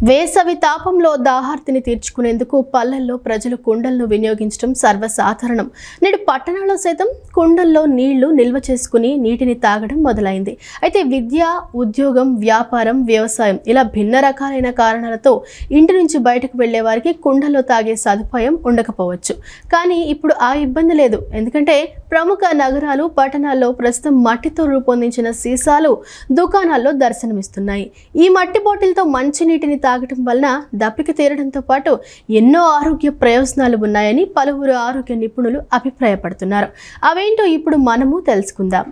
వేసవి తాపంలో దాహార్తిని తీర్చుకునేందుకు పల్లెల్లో ప్రజలు కుండలను వినియోగించడం సర్వసాధారణం. నేడు పట్టణాల్లో సైతం కుండల్లో నీళ్లు నిల్వ చేసుకుని నీటిని తాగడం మొదలైంది. అయితే విద్య, ఉద్యోగం, వ్యాపారం, వ్యవసాయం ఇలా భిన్న రకాలైన కారణాలతో ఇంటి నుంచి బయటకు వెళ్లే వారికి కుండల్లో తాగే సదుపాయం ఉండకపోవచ్చు. కానీ ఇప్పుడు ఆ ఇబ్బంది లేదు. ఎందుకంటే ప్రముఖ నగరాలు, పట్టణాల్లో ప్రస్తుతం మట్టితో రూపొందించిన సీసాలు దుకాణాల్లో దర్శనమిస్తున్నాయి. ఈ మట్టి బాటిల్తో మంచినీటిని తాగటం వలన దప్పిక తీరడంతో పాటు ఎన్నో ఆరోగ్య ప్రయోజనాలు ఉన్నాయని పలువురు ఆరోగ్య నిపుణులు అభిప్రాయపడుతున్నారు. అవేంటో ఇప్పుడు మనము తెలుసుకుందాం.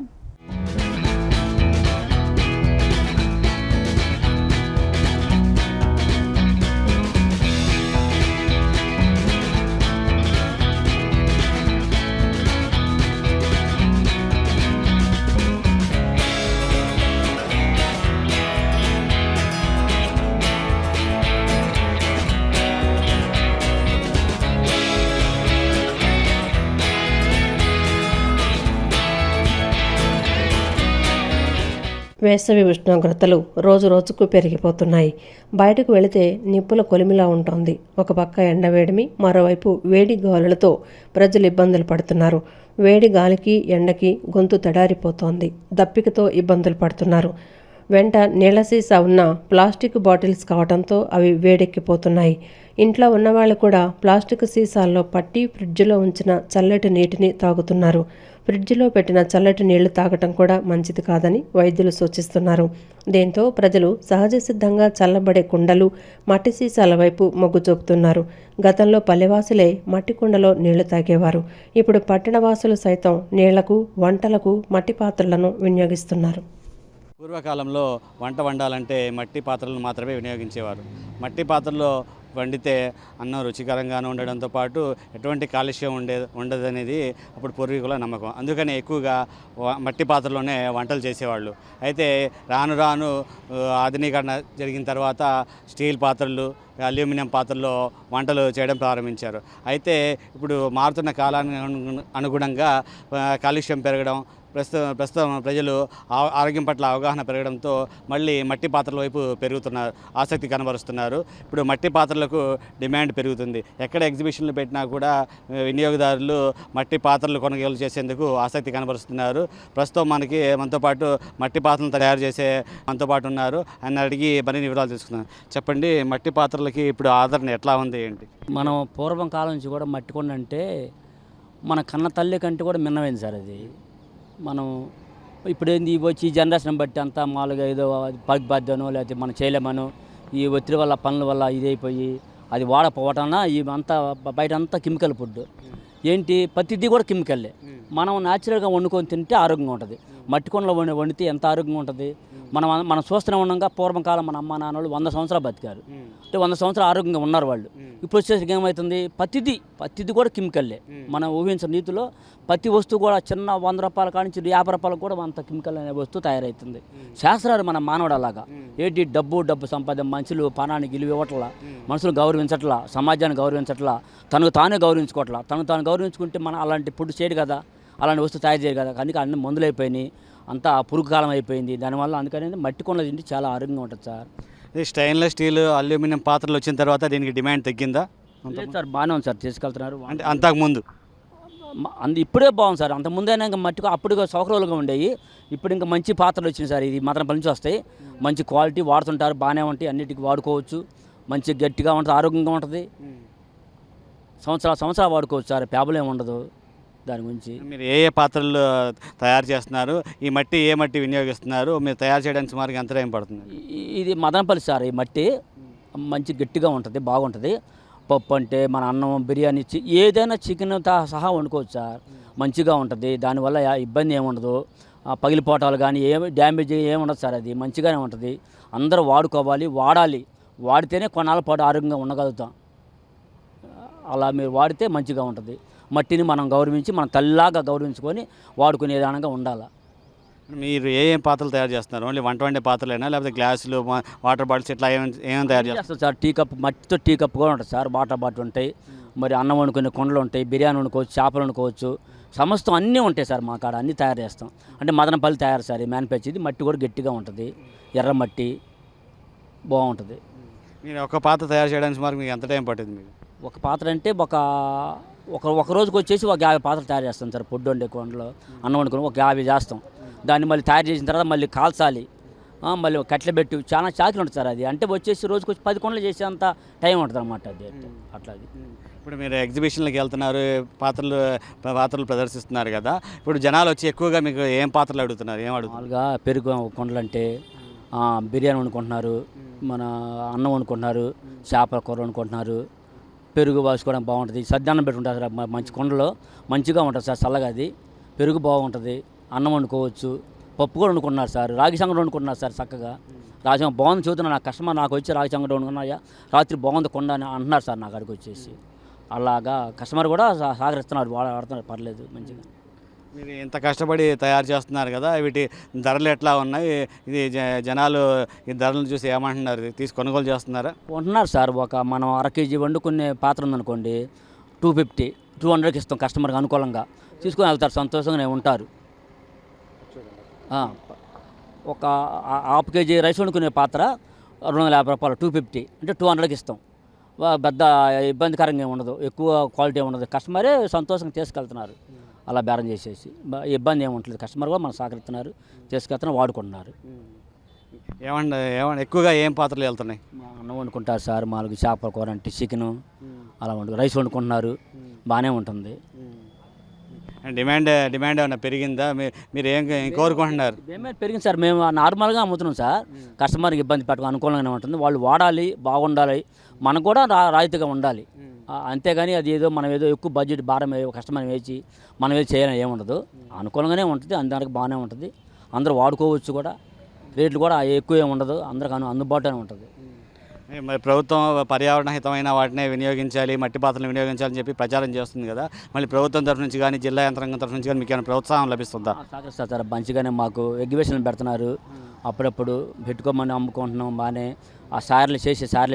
వేసవి ఉష్ణోగ్రతలు రోజు రోజుకు పెరిగిపోతున్నాయి. బయటకు వెళితే నిప్పుల కొలిమిలా ఉంటుంది. ఒక పక్క ఎండవేడిమి, మరోవైపు వేడి గాలులతో ప్రజలు ఇబ్బందులు పడుతున్నారు. వేడి గాలికి, ఎండకి గొంతు తడారిపోతోంది. దప్పికతో ఇబ్బందులు పడుతున్నారు. వెంట నీళ్ల సీసా ఉన్న ప్లాస్టిక్ బాటిల్స్ కావడంతో అవి వేడెక్కిపోతున్నాయి. ఇంట్లో ఉన్నవాళ్ళు కూడా ప్లాస్టిక్ సీసాల్లో పట్టి ఫ్రిడ్జ్లో ఉంచిన చల్లటి నీటిని తాగుతున్నారు. ఫ్రిడ్జ్లో పెట్టిన చల్లటి నీళ్లు తాగటం కూడా మంచిది కాదని వైద్యులు సూచిస్తున్నారు. దీంతో ప్రజలు సహజ సిద్ధంగా చల్లబడే కుండలు, మట్టి సీసాల వైపు మొగ్గు చూపుతున్నారు. గతంలో పల్లెవాసులే మట్టి కుండలో నీళ్లు తాగేవారు. ఇప్పుడు పట్టణవాసులు సైతం నీళ్లకు, వంటలకు మట్టి పాత్రలను వినియోగిస్తున్నారు. పూర్వకాలంలో వంట వండాలంటే మట్టి పాత్రలను మాత్రమే వినియోగించేవారు. మట్టి పాత్రలో వండితే అన్నం రుచికరంగానే ఉండడంతో పాటు ఎటువంటి కాలుష్యం ఉండదనేది అప్పుడు పూర్వీకుల నమ్మకం. అందుకని ఎక్కువగా మట్టి పాత్రలోనే వంటలు చేసేవాళ్ళు. అయితే రాను రాను ఆధునీకరణ జరిగిన తర్వాత స్టీల్ పాత్రలు, అల్యూమినియం పాత్రల్లో వంటలు చేయడం ప్రారంభించారు. అయితే ఇప్పుడు మారుతున్న కాలానికి అనుగుణంగా కాలుష్యం పెరగడం, ప్రస్తుతం ప్రజలు ఆరోగ్యం పట్ల అవగాహన పెరగడంతో మళ్ళీ మట్టి పాత్రల వైపు పెరుగుతున్నారు, ఆసక్తి కనబరుస్తున్నారు. ఇప్పుడు మట్టి పాత్రలకు డిమాండ్ పెరుగుతుంది. ఎక్కడ ఎగ్జిబిషన్లు పెట్టినా కూడా వినియోగదారులు మట్టి పాత్రలు కొనుగోలు చేసేందుకు ఆసక్తి కనబరుస్తున్నారు. ప్రస్తుతం మనతో పాటు మట్టి పాత్రలు తయారు చేసే మనతో పాటు ఉన్నారు. ఆయన అడిగి మరిన్ని వివరాలు తెలుసుకున్నాను. చెప్పండి, మట్టి పాత్రలకి ఇప్పుడు ఆదరణ ఎట్లా ఉంది ఏంటి? మనం పూర్వం కాలం నుంచి కూడా మట్టి కొండ అంటే మన కన్న తల్లి కంటే కూడా మిన్నమైంది సార్. అది మనం ఇప్పుడు ఏంది వచ్చి ఈ జనరేషన్ బట్టి అంతా మామూలుగా ఏదో పగ్బాధ్యనో లేకపోతే మనం చేయలేమనో ఈ ఒత్తిడి వల్ల పనుల వల్ల ఇదైపోయి అది వాడపోవటన్నా ఈ అంతా బయట అంతా కెమికల్ ఫుడ్. ఏంటి ప్రతిదీ కూడా కెమికల్లే. మనం న్యాచురల్గా వండుకొని తింటే ఆరోగ్యంగా ఉంటుంది. మట్టి కొండలో వండితే ఎంత ఆరోగ్యంగా ఉంటుంది. మనం చూస్తూనే ఉండగా పూర్వం కాలం మన అమ్మ నాన్నలు 100 సంవత్సరాలు బతికారు. అంటే 100 సంవత్సరాలు ఆరోగ్యంగా ఉన్నారు వాళ్ళు. ఇప్పుడు వచ్చేసరికి ఏమవుతుంది, ప్రతిదీ కూడా కెమికల్లే. మనం ఊహించిన రీతిలో ప్రతి వస్తువు కూడా చిన్న 100 రూపాయల కాడి నుంచి 50 రూపాయలకు కూడా అంత కెమికల్ అనే వస్తువు తయారవుతుంది. శాస్త్రాలు మన మానవుడు అలాగా ఏంటి డబ్బు సంపాదన, మనుషులు పనానికి విలువ ఇవ్వట్లా, మనుషులు గౌరవించట్లా, సమాజాన్ని గౌరవించట్లా, తనకు తానే గౌరవించుకోవట్లా. తాను గౌరవించుకుంటే మనం అలాంటి ఫుడ్ చేయడు కదా, అలాంటి వస్తువు తయారు చేయరు కదా. అందుకే అన్ని మందులు అయిపోయినాయి, అంతా పురుగు కాలం అయిపోయింది. దానివల్ల అందుకని మట్టి కొండలు తింటే చాలా ఆరోగ్యంగా ఉంటుంది సార్. స్టెయిన్లెస్ స్టీల్, అల్యూమినియం పాత్రలు వచ్చిన తర్వాత దీనికి డిమాండ్ తగ్గిందా? లేదు సార్, బాగానే ఉంది సార్, తీసుకెళ్తున్నారు. అంటే అంతకుముందు ఇప్పుడే బాగుంది సార్. అంతకుముందైనా ఇంకా మట్టి అప్పుడు సౌకర్యాలుగా ఉండేవి. ఇప్పుడు ఇంకా మంచి పాత్రలు వచ్చినాయి సార్. ఇది మదనపల్లి నుంచి వస్తాయి. మంచి క్వాలిటీ వాడుతుంటారు, బాగానే ఉంటాయి, అన్నిటికీ వాడుకోవచ్చు. మంచి గట్టిగా ఉంటుంది, ఆరోగ్యంగా ఉంటుంది. సంవత్సరాలు వాడుకోవచ్చు సార్, ప్రాబ్లం ఉండదు. దాని గురించి మీరు ఏ పాత్రలు తయారు చేస్తున్నారు, ఈ మట్టి ఏ మట్టి వినియోగిస్తున్నారు, మీరు తయారు చేయడానికి సుమారుగా ఎంత టైం పడుతుంది? ఇది మదనపల్లి సార్. ఈ మట్టి మంచి గట్టిగా ఉంటుంది, బాగుంటుంది. పప్పు అంటే మన అన్నం, బిర్యానీ, ఏదైనా చికెన్తో సహా వండుకోవచ్చు సార్. మంచిగా ఉంటుంది. దానివల్ల ఇబ్బంది ఏముండదు. పగిలిపోవటాలు కానీ డ్యామేజ్ ఏముండదు సార్. అది మంచిగానే ఉంటుంది. అందరూ వాడాలి. వాడితేనే కొన్నాళ్ళ పాటు ఆరోగ్యంగా ఉండగలుగుతాం. అలా మీరు వాడితే మంచిగా ఉంటుంది. మట్టిని మనం గౌరవించి, మన తల్లిలాగా గౌరవించుకొని వాడుకునే విధానంగా ఉండాలి. మీరు ఏం పాత్రలు తయారు చేస్తున్నారు? ఓన్లీ వంట వండే పాత్రలేనా, లేకపోతే గ్లాసులు, వాటర్ బాటిల్స్ ఇట్లా ఏమేమి తయారు చేస్తారు సార్? టీ కప్, మట్టితో టీ కప్ కూడా ఉంటుంది సార్. వాటర్ బాటిల్ ఉంటాయి, మరి అన్నం వండుకునే కొండలు ఉంటాయి, బిర్యానీ వండుకోవచ్చు, చేపలు వండుకోవచ్చు, సమస్తం అన్నీ ఉంటాయి సార్. మా కాడ అన్నీ తయారు చేస్తాం. అంటే మదనపల్లి తయారు సార్. ఈ మ్యానుఫ్యాక్చర్ ఇది. మట్టి కూడా గట్టిగా ఉంటుంది, ఎర్ర మట్టి బాగుంటుంది. మీరు ఒక పాత్ర తయారు చేయడానికి సుమారు మీకు ఎంత టైం పట్టింది మీకు? ఒక పాత్ర అంటే ఒక రోజుకి వచ్చేసి ఒక 50 పాత్రలు తయారు చేస్తాం సార్. పొడ్డు వండే కొండలో అన్నం వండుకొని ఒక 50 చేస్తాం. దాన్ని మళ్ళీ తయారు చేసిన తర్వాత మళ్ళీ కాల్చాలి, మళ్ళీ కట్టెలు పెట్టి చాలా చాకిలు ఉంటుంది సార్. అది అంటే వచ్చేసి రోజుకి వచ్చి 10 కొండలు చేసేంత టైం ఉంటుంది అనమాట. అది అట్లా. అది ఇప్పుడు మీరు ఎగ్జిబిషన్లకు వెళ్తున్నారు, పాత్రలు ప్రదర్శిస్తున్నారు కదా, ఇప్పుడు జనాలు వచ్చి ఎక్కువగా మీకు ఏం పాత్రలు అడుగుతున్నారు, ఏం అడుగుతున్నారు? మామూలుగా పెరుగు కొండలు అంటే బిర్యానీ వండుకుంటున్నారు, మన అన్నం వండుకుంటున్నారు, చేపల కూర వండుకుంటున్నారు, పెరుగు వాసుకోవడం బాగుంటుంది, సద్దన్నం పెట్టుకుంటారు సార్. మంచి కొండలో మంచిగా ఉంటుంది సార్, చల్లగా. అది పెరుగు బాగుంటుంది, అన్నం వండుకోవచ్చు, పప్పు కూడా వండుకున్నారు సార్, రాగి సంగటి వండుకున్నారు సార్ చక్కగా. రాగి సంగటి బాగుంది చూస్తున్నా, నా కస్టమర్ నాకు వచ్చి రాగి సంగటి వండుకున్నాయా రాత్రి బాగుంది కొండ అని అంటున్నారు సార్ నాకు అడిగి వచ్చేసి. అలాగా కస్టమర్ కూడా సహకరిస్తున్నారు, వాడుతున్నారు, పర్లేదు మంచిగా. మీరు ఇంత కష్టపడి తయారు చేస్తున్నారు కదా, వీటి ధరలు ఎట్లా ఉన్నాయి? ఇది జనాలు ఈ ధరలను చూసి ఏమంటున్నారు, కొనుగోలు చేస్తున్నారా? ఉంటున్నారు సార్. మనం 1/2 కేజీ వండుకునే పాత్ర ఉందనుకోండి, 250, 200కి ఇస్తాం కస్టమర్కి అనుకూలంగా. తీసుకొని వెళ్తారు, సంతోషంగానే ఉంటారు. ఒక 1/2 కేజీ రైస్ వండుకునే పాత్ర 250 రూపాయలు, 250 అంటే 200కి ఇస్తాం. పెద్ద ఇబ్బందికరంగా ఏమి ఉండదు, ఎక్కువ క్వాలిటీ ఉండదు. కస్టమరే సంతోషంగా తీసుకెళ్తున్నారు అలా బేరం చేసేసి. ఇబ్బంది ఏమి ఉంటుంది, కస్టమర్ కూడా మనం సహకరిస్తున్నారు, తీసుకెళ్తున్నారు, వాడుకుంటున్నారు. ఏమన్నా ఎక్కువగా ఏం పాత్రలు వెళ్తున్నాయి? అన్నం వండుకుంటారు సార్, మామూలుగా చేపల కూర అంటే చికెను అలా రైస్ వండుకుంటున్నారు, బాగానే ఉంటుంది. డిమాండ్ ఏమైనా పెరిగిందా? మీరు ఏం కోరుకుంటున్నారు? డిమాండ్ పెరిగింది సార్. మేము నార్మల్గా అమ్ముతున్నాం సార్, కస్టమర్కి ఇబ్బంది పెట్టక అనుకూలంగానే ఉంటుంది. వాళ్ళు వాడాలి, బాగుండాలి, మనకు కూడా రాయితీగా ఉండాలి. అంతేగాని అది ఏదో మనం ఏదో ఎక్కువ బడ్జెట్ భారం కస్టమర్ వేసి మనం ఏదో చేయాలని ఏముండదు, అనుకూలంగానే ఉంటుంది, అందరికి బాగానే ఉంటుంది, అందరూ వాడుకోవచ్చు కూడా, రేట్లు కూడా ఎక్కువ ఏమి ఉండదు, అందరికి అందుబాటులోనే ఉంటుంది. మరి ప్రభుత్వం పర్యావరణ హితమైన వాటినే వినియోగించాలి, మట్టి పాత్రలు వినియోగించాలని చెప్పి ప్రచారం చేస్తుంది కదా, మళ్ళీ ప్రభుత్వం తరఫు నుంచి కానీ జిల్లా యంత్రాంగం తరఫు నుంచి కానీ మీకు ఏమైనా ప్రోత్సాహం లభిస్తుందా? సహకరిస్తారు సార్, మంచిగానే మాకు ఎగ్జిబిషన్లు పెడుతున్నారు, అప్పుడప్పుడు పెట్టుకోమని అమ్ముకుంటున్నాం బాగానే. ఆ సార్లు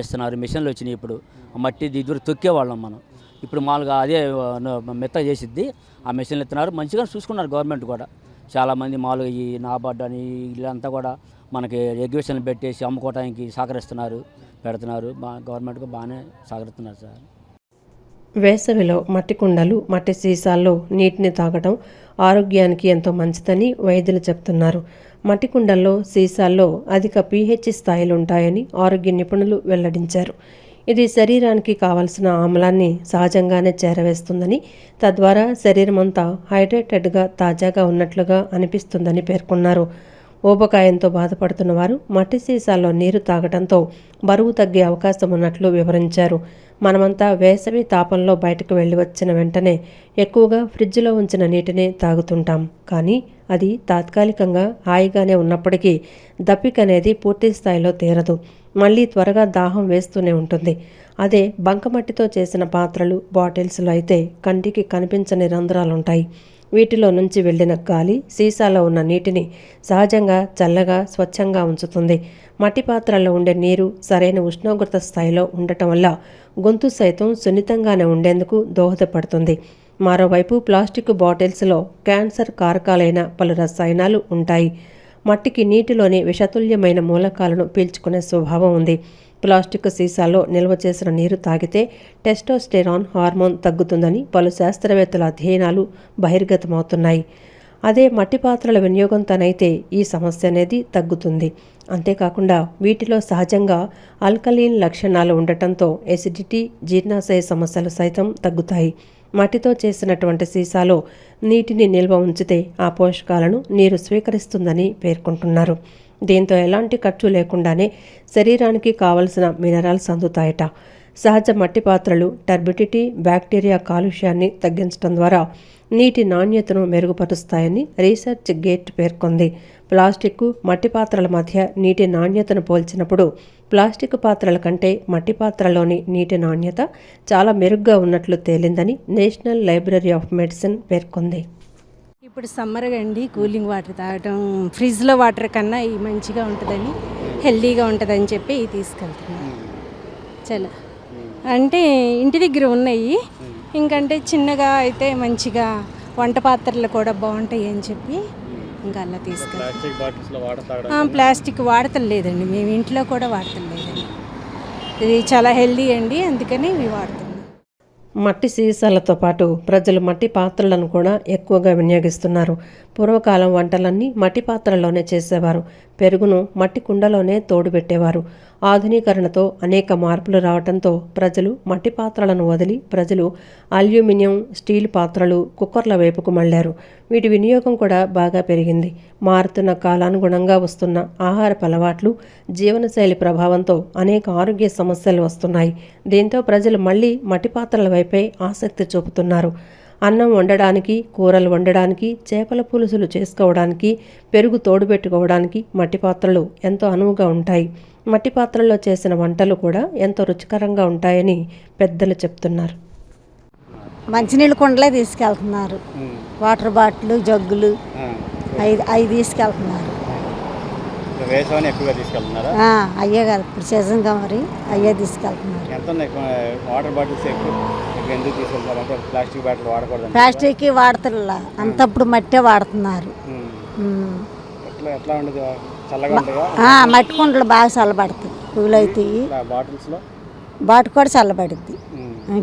ఇస్తున్నారు, మిషన్లు వచ్చినాయి. ఇప్పుడు మట్టి ఇదివరకు తొక్కేవాళ్ళం మనం, ఇప్పుడు మామూలుగా అదే మెత్త చేసిద్ది, ఆ మిషన్లు ఇస్తున్నారు. మంచిగా చూసుకున్నారు గవర్నమెంట్ కూడా. చాలామంది మామూలుగా ఈ నాబార్డు అని వీళ్ళంతా కూడా మనకి ఎగ్జిబిషన్లు పెట్టేసి అమ్ముకోవడానికి సహకరిస్తున్నారు, పెడుతున్నారు. గవర్నమెంట్గా బాగానే సహకరిస్తున్నారు సార్. వేసవిలో మట్టి కుండలు, మట్టి సీసాల్లో నీటిని తాగడం ఆరోగ్యానికి ఎంతో మంచిదని వైద్యులు చెప్తున్నారు. మట్టి కుండల్లో, సీసాల్లో అధిక pH స్థాయిలు ఉంటాయని ఆరోగ్య నిపుణులు వెల్లడించారు. ఇది శరీరానికి కావలసిన ఆమ్లాన్ని సహజంగానే చేరవేస్తుందని, తద్వారా శరీరమంతా హైడ్రేటెడ్గా, తాజాగా ఉన్నట్లుగా అనిపిస్తుందని పేర్కొన్నారు. ఊబకాయంతో బాధపడుతున్న వారు మట్టి సీసాల్లో నీరు తాగడంతో బరువు తగ్గే అవకాశం ఉన్నట్లు వివరించారు. మనమంతా వేసవి తాపంలో బయటకు వెళ్ళి వచ్చిన వెంటనే ఎక్కువగా ఫ్రిడ్జ్లో ఉంచిన నీటినే తాగుతుంటాం. కానీ అది తాత్కాలికంగా హాయిగానే ఉన్నప్పటికీ దప్పిక అనేది పూర్తి స్థాయిలో తీరదు, మళ్ళీ త్వరగా దాహం వేస్తూనే ఉంటుంది. అదే బంకమట్టితో చేసిన పాత్రలు, బాటిల్స్లో అయితే కంటికి కనిపించని రంధ్రాలుంటాయి. వీటిలో నుంచి వెళ్ళిన గాలి సీసాలో ఉన్న నీటిని సహజంగా చల్లగా, స్వచ్ఛంగా ఉంచుతుంది. మట్టి పాత్రల్లో ఉండే నీరు సరైన ఉష్ణోగ్రత స్థాయిలో ఉండటం వల్ల గొంతు సైతం సున్నితంగానే ఉండేందుకు దోహదపడుతుంది. మరోవైపు ప్లాస్టిక్ బాటిల్స్లో క్యాన్సర్ కారకాలైన పలు రసాయనాలు ఉంటాయి. మట్టికి నీటిలోని విషతుల్యమైన మూలకాలను పీల్చుకునే స్వభావం ఉంది. ప్లాస్టిక్ సీసాల్లో నిల్వ చేసిన నీరు తాగితే టెస్టోస్టెరాన్ హార్మోన్ తగ్గుతుందని పలు శాస్త్రవేత్తల అధ్యయనాలు బహిర్గతమవుతున్నాయి. అదే మట్టి పాత్రల వినియోగంతోనైతే ఈ సమస్య అనేది తగ్గుతుంది. అంతేకాకుండా వీటిలో సహజంగా ఆల్కలీన్ లక్షణాలు ఉండటంతో ఎసిడిటీ, జీర్ణాశయ సమస్యలు సైతం తగ్గుతాయి. మట్టితో చేసినటువంటి సీసాలో నీటిని నిల్వ ఉంచితే ఆ పోషకాలను నీరు స్వీకరిస్తుందని పేర్కొంటున్నారు. దీంతో ఎలాంటి ఖర్చు లేకుండానే శరీరానికి కావలసిన మినరల్స్ అందుతాయట. సహజ మట్టి పాత్రలు టర్బిడిటీ, బ్యాక్టీరియా కాలుష్యాన్ని తగ్గించడం ద్వారా నీటి నాణ్యతను మెరుగుపరుస్తాయని రీసెర్చ్ గేట్ పేర్కొంది. ప్లాస్టిక్, మట్టి పాత్రల మధ్య నీటి నాణ్యతను పోల్చినప్పుడు ప్లాస్టిక్ పాత్రల కంటే మట్టి పాత్రలోని నీటి నాణ్యత చాలా మెరుగ్గా ఉన్నట్లు తేలిందని నేషనల్ లైబ్రరీ ఆఫ్ మెడిసిన్ పేర్కొంది. ఇప్పుడు సమ్మర్ అండి, కూలింగ్ వాటర్ తాగటం ఫ్రిడ్జ్లో వాటర్ కన్నా ఈ మంచిగా ఉంటుందని, హెల్దీగా ఉంటుందని చెప్పి తీసుకెళ్తున్నాను. చాలా అంటే ఇంటి దగ్గర ఉన్నాయి, ఇంకంటే చిన్నగా అయితే మంచిగా వంట పాత్రలు కూడా బాగుంటాయి అని చెప్పి ఇంకా అలా తీసుకెళ్తాం. ప్లాస్టిక్ వాడతలేదండి, మేము ఇంట్లో కూడా వాడతలేదండి. ఇది చాలా హెల్దీ అండి, అందుకని ఇవి వాడుతున్నాం. మట్టి సీసాలతో పాటు ప్రజలు మట్టి పాత్రలను కూడా ఎక్కువగా వినియోగిస్తున్నారు. పూర్వకాలం వంటలన్నీ మట్టి పాత్రల్లోనే చేసేవారు. పెరుగును మట్టి కుండలోనే తోడుపెట్టేవారు. ఆధునీకరణతో అనేక మార్పులు రావడంతో ప్రజలు మట్టి పాత్రలను వదిలి ప్రజలు అల్యూమినియం, స్టీల్ పాత్రలు, కుక్కర్ల వైపుకు మళ్లారు. వీటి వినియోగం కూడా బాగా పెరిగింది. మారుతున్న కాలానుగుణంగా వస్తున్న ఆహారపు అలవాట్లు, జీవనశైలి ప్రభావంతో అనేక ఆరోగ్య సమస్యలు వస్తున్నాయి. దీంతో ప్రజలు మళ్లీ మట్టి పాత్రల వైపే ఆసక్తి చూపుతున్నారు. అన్నం వండడానికి, కూరలు వండడానికి, చేపల పులుసులు చేసుకోవడానికి, పెరుగు తోడుపెట్టుకోవడానికి మట్టి పాత్రలు ఎంతో అనువుగా ఉంటాయి. మట్టి పాత్రల్లో చేసిన వంటలు కూడా ఎంతో రుచికరంగా ఉంటాయని పెద్దలు చెప్తున్నారు. మంచినీళ్ళు కుండలే తీసుకెళ్తున్నారు. వాటర్ బాటిల్, జగ్గులు అవి తీసుకెళ్తున్నారు. వేసవని ఎక్కువగా తీసుకెళ్తున్నారా? అయ్యే కాదు, ఇప్పుడు సీజన్గా మరి అయ్యే తీసుకెళ్తున్నారు. ఎంత ఉన్నాయి వాటర్ బాటిల్స్ ఎందుకు తీసుకెళ్తారు? అంటే ప్లాస్టిక్ బాటిల్ వాడకూడదు. ప్లాస్టిక్ వాడతారు, అంతప్పుడు మట్టే వాడుతున్నారు. ఎట్లా ఉండదు? చల్లగా ఉంటాయా? మట్టి కుండలు బాగా చల్లబడతాయి. పూలు అవుతాయి. బాటిల్స్లో బాటిల్ కూడా చల్లబడుద్ది.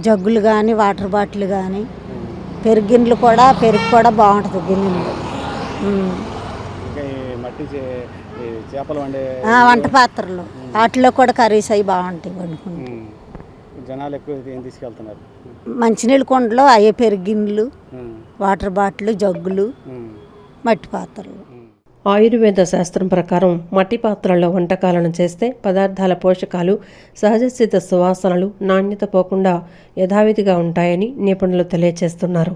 జగ్గులు కానీ, వాటర్ బాటిల్ కానీ, పెరుగు గిన్నెలు కూడా, పెరుగు కూడా బాగుంటుంది గిన్నెలు. మట్టి చేపలు వండే వంట పాత్రలు వాటిలో కూడా కర్రీస్ అవి బాగుంటాయి వండుకుంటే. జనాలు ఎక్కువ ఏం తీసుకెళ్తున్నారు? మంచినీళ్ళ కుండలో అయ్యే పెరుగు గిన్నెలు, వాటర్ బాటిల్, జగ్గులు, మట్టి పాత్రలు. ఆయుర్వేద శాస్త్రం ప్రకారం మట్టి పాత్రల్లో వంటకాలను చేస్తే పదార్థాల పోషకాలు, సహజసిద్ధ సువాసనలు, నాణ్యత పోకుండా యథావిధిగా ఉంటాయని నిపుణులు తెలియజేస్తున్నారు.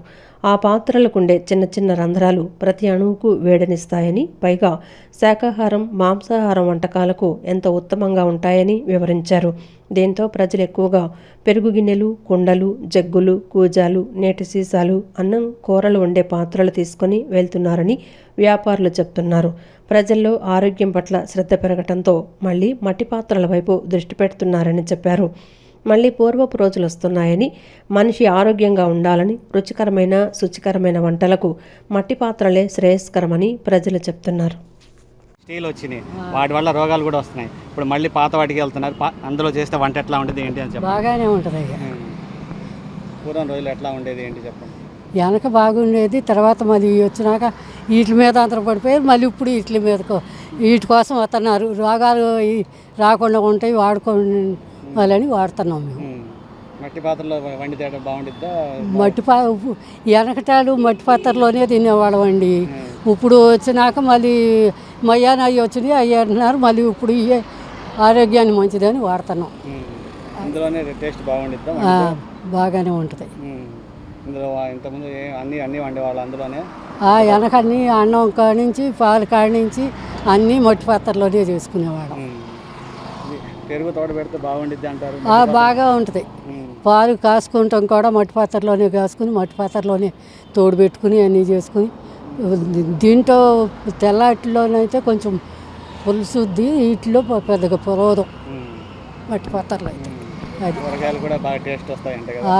ఆ పాత్రలకుండే చిన్న చిన్న రంధ్రాలు ప్రతి అణువుకు వేడినిస్తాయని, పైగా శాకాహారం, మాంసాహారం వంటకాలకు ఎంతో ఉత్తమంగా ఉంటాయని వివరించారు. దీంతో ప్రజలు ఎక్కువగా పెరుగు గిన్నెలు, కుండలు, జగ్గులు, కూజాలు, నేటి సీసాలు, అన్నం, కూరలు వండే పాత్రలు తీసుకొని వెళ్తున్నారని వ్యాపారులు చెప్తున్నారు. ప్రజల్లో ఆరోగ్యం పట్ల శ్రద్ధ పెరగటంతో మళ్లీ మట్టి పాత్రల వైపు దృష్టి పెడుతున్నారని చెప్పారు. మళ్లీ పూర్వపు రోజులు వస్తున్నాయని, మనిషి ఆరోగ్యంగా ఉండాలని రుచికరమైన, శుచికరమైన వంటలకు మట్టి పాత్రలే శ్రేయస్కరమని ప్రజలు చెప్తున్నారు. స్టీల్ వచ్చినాయి, వాటి వల్ల రోగాలు కూడా వస్తున్నాయి. ఇప్పుడు మళ్ళీ పాత వాటికి వెళ్తున్నారు. అందులో చేస్తే వంట ఎట్లా ఉంటుంది ఏంటి అని చెప్పండి. బాగానే ఉంటుంది. పూర్వం రోజులు ఎట్లా ఉండేది ఏంటి చెప్పండి. వెనక బాగుండేది, తర్వాత మళ్ళీ వచ్చినాక వీటి మీద అంతర పడిపోయారు. మళ్ళీ ఇప్పుడు వీటి కోసం వస్తున్నారు. రోగాలు రాకుండా ఉంటాయి, వాడుకోవాలని వాడుతున్నాం మేము. మట్టి పాత్రలో వండితే బాగుంటుందా? వెనకటాలు మట్టి పాత్రలోనే తినేవాళ్ళం అండి. ఇప్పుడు వచ్చినాక మళ్ళీ మయ్యాన అవి వచ్చినాయి, అవి అంటున్నారు. మళ్ళీ ఇప్పుడు ఇవే ఆరోగ్యానికి మంచిదని వాడుతున్నాం. అందులోనే టేస్ట్ బాగుంటుందా? బాగానే ఉంటుంది. ఇందులో ఇంతకుముందు అన్నీ వండేవాళ్ళు అందులోనే. వెనక అన్నీ అన్నం కాడి నుంచి, పాలు కాడి నుంచి అన్నీ మట్టి పాత్రలోనే చేసుకునేవాళ్ళం. పెరుగు తోట పెడితే బాగుండిద్ది అంటారు. బాగా ఉంటుంది. పాలు కాసుకుంటాం కూడా మట్టి పాత్రలోనే కాసుకుని, మట్టి పాత్రలోనే తోడు పెట్టుకుని అన్నీ చేసుకుని. దీంట్లో తెల్లటిలోనైతే కొంచెం పులుసుద్ది, వీటిలో పెద్దగా పొలవదు మట్టి పాత్రలో అయితే. అది కూరగాయలు కూడా బాగా టేస్ట్ వస్తాయంట కదా.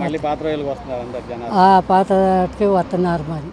మళ్ళీ పాత రోజులకు వస్తున్నారు అందరు జనాలు. పాతకి వస్తున్నారు మరి.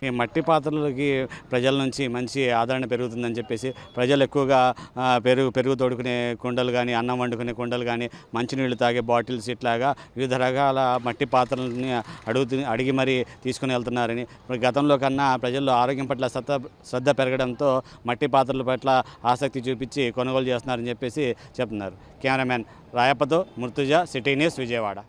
ఈ మట్టి పాత్రలకి ప్రజల నుంచి మంచి ఆదరణ పెరుగుతుందని చెప్పేసి ప్రజలు ఎక్కువగా పెరుగు తోడుకునే కుండలు కానీ, అన్నం వండుకునే కుండలు కానీ, మంచినీళ్ళు తాగే బాటిల్స్ ఇట్లాగా వివిధ రకాల మట్టి పాత్రలని అడిగి మరీ తీసుకుని వెళ్తున్నారని. గతంలో కన్నా ప్రజల్లో ఆరోగ్యం పట్ల శ్రద్ధ పెరగడంతో మట్టి పాత్రల పట్ల ఆసక్తి చూపించి కొనుగోలు చేస్తున్నారని చెప్పేసి చెప్తున్నారు. కెమెరామెన్ రాయప్పతో ముర్తుజా, సిటీ న్యూస్, విజయవాడ.